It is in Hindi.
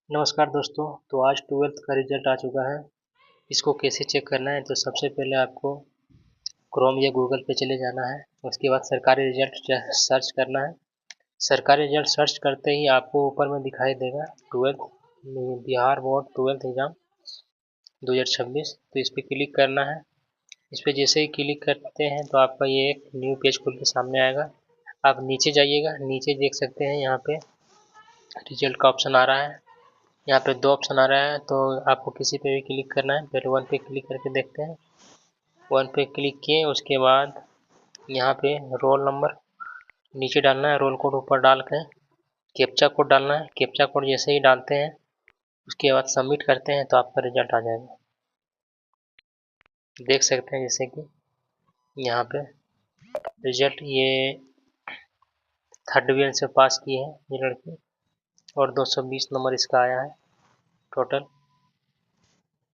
नमस्कार दोस्तों। तो आज 12th का रिजल्ट आ चुका है। इसको कैसे चेक करना है, तो सबसे पहले आपको क्रोम या गूगल पे चले जाना है। उसके बाद सरकारी रिजल्ट सर्च करना है। सरकारी रिजल्ट सर्च करते ही आपको ऊपर में दिखाई देगा 12th Bihar board 12th exam 2026। तो इस पर क्लिक करना है। इस पर जैसे ही क्लिक करते हैं तो आपका ये एक न्यू पेज खुल के सामने आएगा। आप नीचे जाइएगा, नीचे देख सकते हैं यहाँ पे रिजल्ट का ऑप्शन आ रहा है। यहाँ पे दो ऑप्शन आ रहा है, तो आपको किसी पे भी क्लिक करना है। पहले वन पे क्लिक करके देखते हैं। वन पे क्लिक किए, उसके बाद यहाँ पे रोल नंबर नीचे डालना है, रोल कोड ऊपर डाल के कैप्चा कोड डालना है। कैप्चा कोड जैसे ही डालते हैं उसके बाद सबमिट करते हैं तो आपका रिजल्ट आ जाएगा। देख सकते हैं जैसे कि यहाँ पे रिजल्ट ये 3rd डिवीजन से पास की है ये लड़की, और 220 नंबर इसका आया है टोटल।